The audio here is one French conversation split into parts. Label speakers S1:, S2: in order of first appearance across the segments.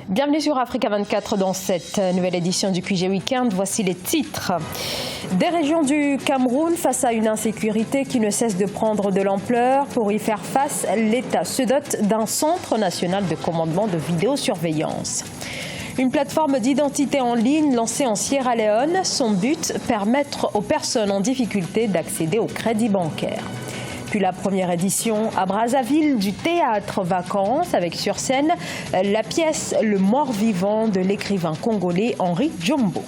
S1: Bienvenue sur Africa 24 dans cette nouvelle édition du QG Weekend. Voici les titres. Des régions du Cameroun face à une insécurité qui ne cesse de prendre de l'ampleur. Pour y faire face, l'État se dote d'un centre national de commandement de vidéosurveillance. Une plateforme d'identité en ligne lancée en Sierra Leone. Son but, permettre aux personnes en difficulté d'accéder au crédit bancaire. Puis la première édition à Brazzaville du théâtre Vacances avec sur scène la pièce Le mort-vivant de l'écrivain congolais Henri Djombo.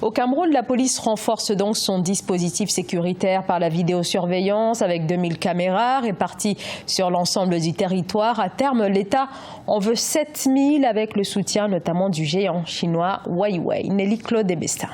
S1: Au Cameroun, la police renforce donc son dispositif sécuritaire par la vidéosurveillance avec 2000 caméras réparties sur l'ensemble du territoire. À terme, l'État en veut 7000 avec le soutien notamment du géant chinois Huawei. Nelly Claude Ebesta.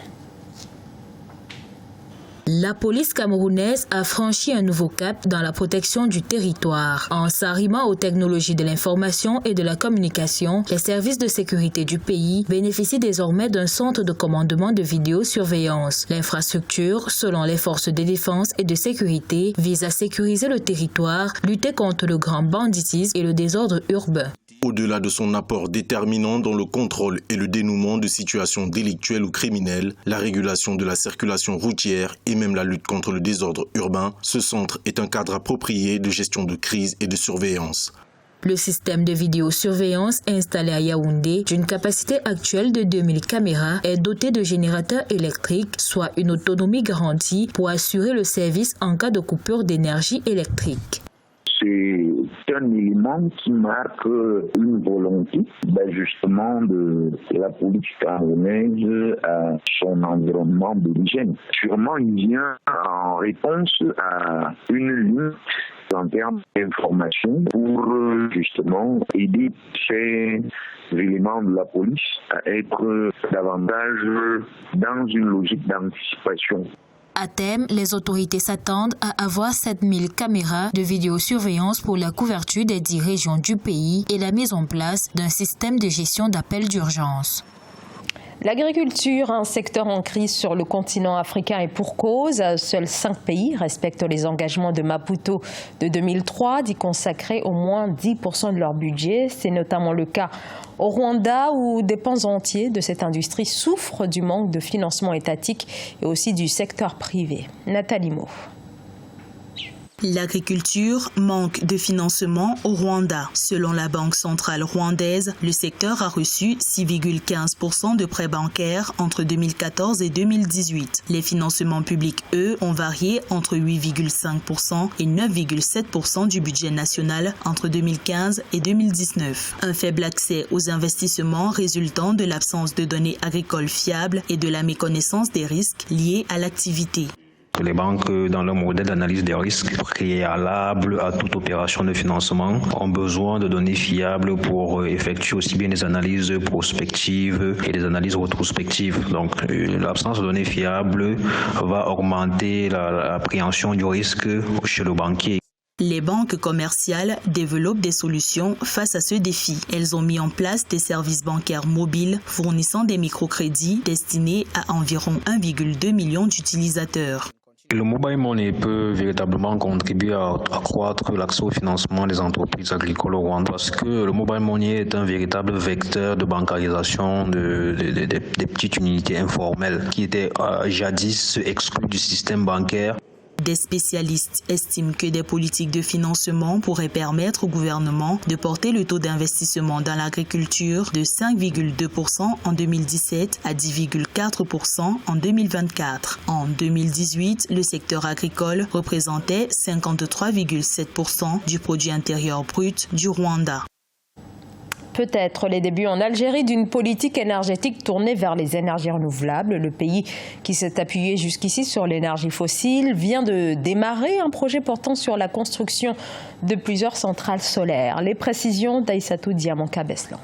S2: La police camerounaise a franchi un nouveau cap dans la protection du territoire. En s'arrimant aux technologies de l'information et de la communication, les services de sécurité du pays bénéficient désormais d'un centre de commandement de vidéosurveillance. L'infrastructure, selon les forces de défense et de sécurité, vise à sécuriser le territoire, lutter contre le grand banditisme et le désordre urbain.
S3: Au-delà de son apport déterminant dans le contrôle et le dénouement de situations délictuelles ou criminelles, la régulation de la circulation routière et même la lutte contre le désordre urbain, ce centre est un cadre approprié de gestion de crise et de surveillance.
S2: Le système de vidéosurveillance installé à Yaoundé, d'une capacité actuelle de 2000 caméras, est doté de générateurs électriques, soit une autonomie garantie pour assurer le service en cas de coupure d'énergie électrique.
S4: C'est un élément qui marque une volonté d'ajustement de la police camerounaise à son environnement d'origine. Sûrement, il vient en réponse à une limite en termes d'information pour justement aider ces éléments de la police à être davantage dans une logique d'anticipation.
S2: À terme, les autorités s'attendent à avoir 7000 caméras de vidéosurveillance pour la couverture des 10 régions du pays et la mise en place d'un système de gestion d'appels d'urgence.
S1: L'agriculture, un secteur en crise sur le continent africain et pour cause. Seuls 5 pays respectent les engagements de Maputo de 2003 d'y consacrer au moins 10% de leur budget. C'est notamment le cas au Rwanda où des pans entiers de cette industrie souffrent du manque de financement étatique et aussi du secteur privé. Nathalie Mo.
S5: L'agriculture manque de financement au Rwanda. Selon la Banque centrale rwandaise, le secteur a reçu 6,15% de prêts bancaires entre 2014 et 2018. Les financements publics, eux, ont varié entre 8,5% et 9,7% du budget national entre 2015 et 2019. Un faible accès aux investissements résultant de l'absence de données agricoles fiables et de la méconnaissance des risques liés à l'activité.
S6: Les banques, dans leur modèle d'analyse des risques préalable à toute opération de financement, ont besoin de données fiables pour effectuer aussi bien des analyses prospectives et des analyses rétrospectives. Donc, l'absence de données fiables va augmenter l'appréhension du risque chez le banquier.
S5: Les banques commerciales développent des solutions face à ce défi. Elles ont mis en place des services bancaires mobiles fournissant des microcrédits destinés à environ 1,2 million d'utilisateurs.
S6: Le mobile money peut véritablement contribuer à accroître l'accès au financement des entreprises agricoles au Rwanda parce que le mobile money est un véritable vecteur de bancarisation des petites unités informelles qui étaient jadis exclues du système bancaire.
S5: Des spécialistes estiment que des politiques de financement pourraient permettre au gouvernement de porter le taux d'investissement dans l'agriculture de 5,2% en 2017 à 10,4% en 2024. En 2018, le secteur agricole représentait 53,7% du produit intérieur brut du Rwanda.
S1: Peut-être les débuts en Algérie d'une politique énergétique tournée vers les énergies renouvelables. Le pays qui s'est appuyé jusqu'ici sur l'énergie fossile vient de démarrer un projet portant sur la construction de plusieurs centrales solaires. Les précisions d'Aïssatou Diamanka-Besland.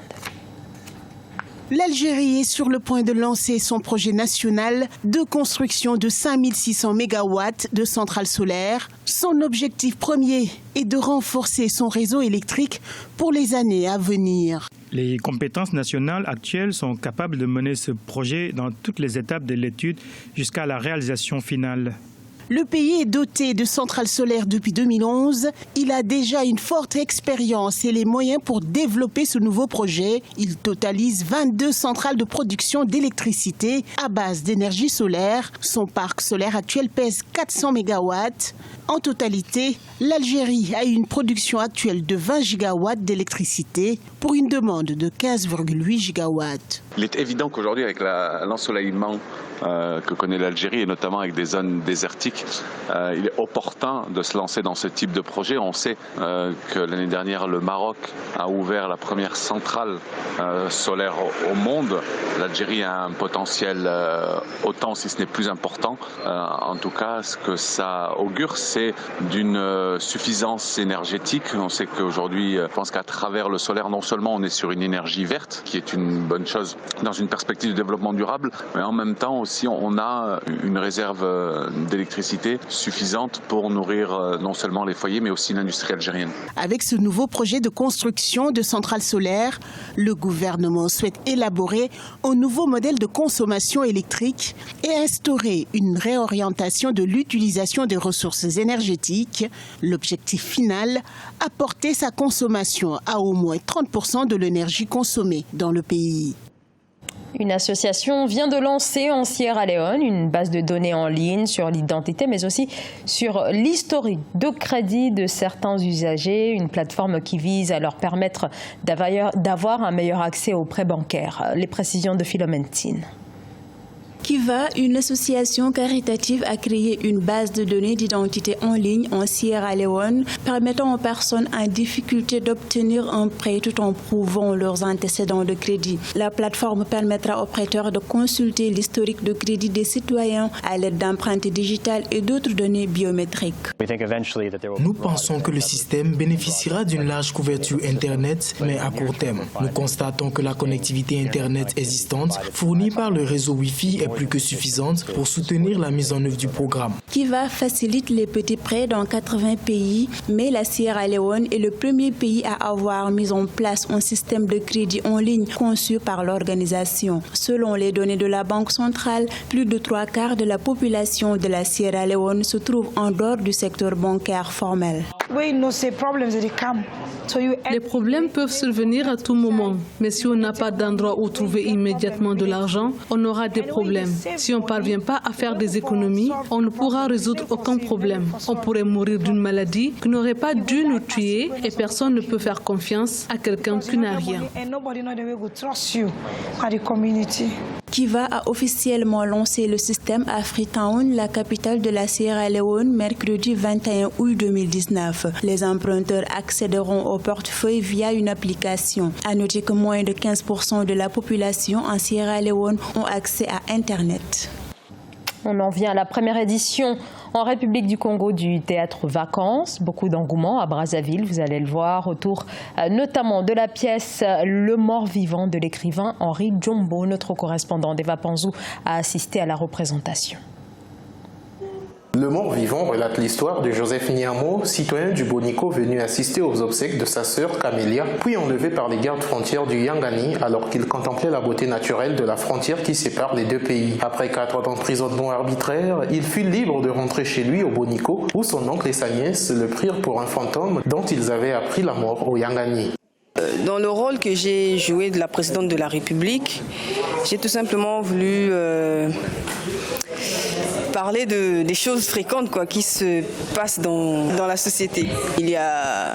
S7: L'Algérie est sur le point de lancer son projet national de construction de 5600 MW de centrales solaires. Son objectif premier est de renforcer son réseau électrique pour les années à venir.
S8: Les compétences nationales actuelles sont capables de mener ce projet dans toutes les étapes de l'étude jusqu'à la réalisation finale.
S7: Le pays est doté de centrales solaires depuis 2011. Il a déjà une forte expérience et les moyens pour développer ce nouveau projet. Il totalise 22 centrales de production d'électricité à base d'énergie solaire. Son parc solaire actuel pèse 400 MW. En totalité, l'Algérie a une production actuelle de 20 gigawatts d'électricité pour une demande de 15,8 gigawatts.
S9: Il est évident qu'aujourd'hui, avec l'ensoleillement que connaît l'Algérie, et notamment avec des zones désertiques, il est opportun de se lancer dans ce type de projet. On sait que l'année dernière, le Maroc a ouvert la première centrale solaire au monde. L'Algérie a un potentiel autant, si ce n'est plus important. En tout cas, ce que ça augure, c'est d'une suffisance énergétique. On sait qu'aujourd'hui, je pense qu'à travers le solaire, non seulement on est sur une énergie verte, qui est une bonne chose dans une perspective de développement durable, mais en même temps aussi on a une réserve d'électricité suffisante pour nourrir non seulement les foyers, mais aussi l'industrie algérienne.
S7: Avec ce nouveau projet de construction de centrales solaires, le gouvernement souhaite élaborer un nouveau modèle de consommation électrique et instaurer une réorientation de l'utilisation des ressources énergétiques. L'objectif final, apporter sa consommation à au moins 30% de l'énergie consommée dans le pays.
S1: Une association vient de lancer en Sierra Leone une base de données en ligne sur l'identité, mais aussi sur l'historique de crédit de certains usagers. Une plateforme qui vise à leur permettre d'avoir un meilleur accès aux prêts bancaires. Les précisions de Philomène Tine.
S10: Kiva, une association caritative, a créé une base de données d'identité en ligne en Sierra Leone, permettant aux personnes en difficulté d'obtenir un prêt tout en prouvant leurs antécédents de crédit. La plateforme permettra aux prêteurs de consulter l'historique de crédit des citoyens à l'aide d'empreintes digitales et d'autres données biométriques.
S11: Nous pensons que le système bénéficiera d'une large couverture Internet, mais à court terme. Nous constatons que la connectivité Internet existante, fournie par le réseau Wi-Fi, est plus que suffisante pour soutenir la mise en œuvre du programme.
S10: Kiva facilite les petits prêts dans 80 pays, mais la Sierra Leone est le premier pays à avoir mis en place un système de crédit en ligne conçu par l'organisation. Selon les données de la Banque centrale, plus de 3/4 de la population de la Sierra Leone se trouve en dehors du secteur bancaire formel.
S12: Les problèmes peuvent survenir à tout moment, mais si on n'a pas d'endroit où trouver immédiatement de l'argent, on aura des problèmes. Si on ne parvient pas à faire des économies, on ne pourra résoudre aucun problème. On pourrait mourir d'une maladie qui n'aurait pas dû nous tuer et personne ne peut faire confiance à quelqu'un qui n'a rien.
S10: Kiva a officiellement lancé le système à Freetown, la capitale de la Sierra Leone, mercredi 21 août 2019. Les emprunteurs accéderont au portefeuille via une application. À noter que moins de 15% de la population en Sierra Leone ont accès à Internet.
S1: On en vient à la première édition en République du Congo du théâtre Vacances. Beaucoup d'engouement à Brazzaville, vous allez le voir, autour notamment de la pièce Le mort-vivant de l'écrivain Henri Djombo. Notre correspondant d'Eva Panzou a assisté à la représentation.
S13: Le mort-vivant relate l'histoire de Joseph Niamo, citoyen du Bonico venu assister aux obsèques de sa sœur Camélia, puis enlevé par les gardes frontières du Yangani alors qu'il contemplait la beauté naturelle de la frontière qui sépare les deux pays. Après 4 ans d'emprisonnement arbitraire, il fut libre de rentrer chez lui au Bonico, où son oncle et sa nièce le prirent pour un fantôme dont ils avaient appris la mort au Yangani.
S14: Dans le rôle que j'ai joué de la présidente de la République, j'ai tout simplement voulu parler des choses fréquentes qui se passent dans la société. Il y a,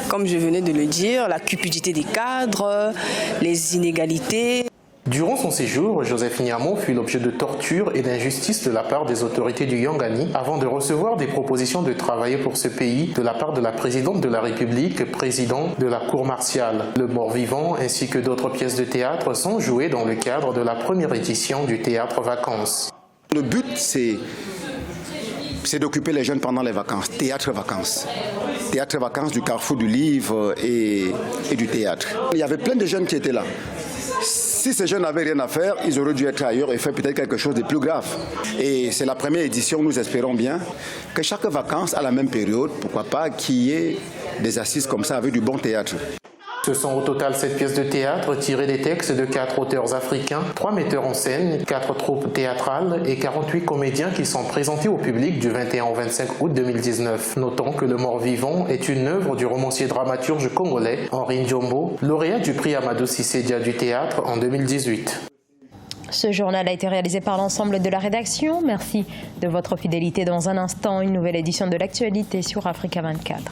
S14: comme je venais de le dire, la cupidité des cadres, les inégalités.
S13: Durant son séjour, Joseph Niamo fut l'objet de tortures et d'injustices de la part des autorités du Yangani avant de recevoir des propositions de travailler pour ce pays de la part de la présidente de la République, président de la Cour martiale. Le mort-vivant ainsi que d'autres pièces de théâtre sont jouées dans le cadre de la première édition du théâtre Vacances.
S15: Le but, c'est d'occuper les jeunes pendant les vacances, théâtre vacances. Théâtre vacances du carrefour du livre et du théâtre. Il y avait plein de jeunes qui étaient là. Si ces jeunes n'avaient rien à faire, ils auraient dû être ailleurs et faire peut-être quelque chose de plus grave. Et c'est la première édition, nous espérons bien que chaque vacances, à la même période, pourquoi pas, qu'il y ait des assises comme ça avec du bon théâtre.
S13: Ce sont au total 7 pièces de théâtre tirées des textes de 4 auteurs africains, 3 metteurs en scène, 4 troupes théâtrales et 48 comédiens qui sont présentés au public du 21 au 25 août 2019. Notons que Le Mort-Vivant est une œuvre du romancier dramaturge congolais Henri Ndiombo, lauréat du prix Amadou Cissé Dia du théâtre en 2018.
S1: Ce journal a été réalisé par l'ensemble de la rédaction. Merci de votre fidélité. Dans un instant, une nouvelle édition de l'actualité sur Africa 24.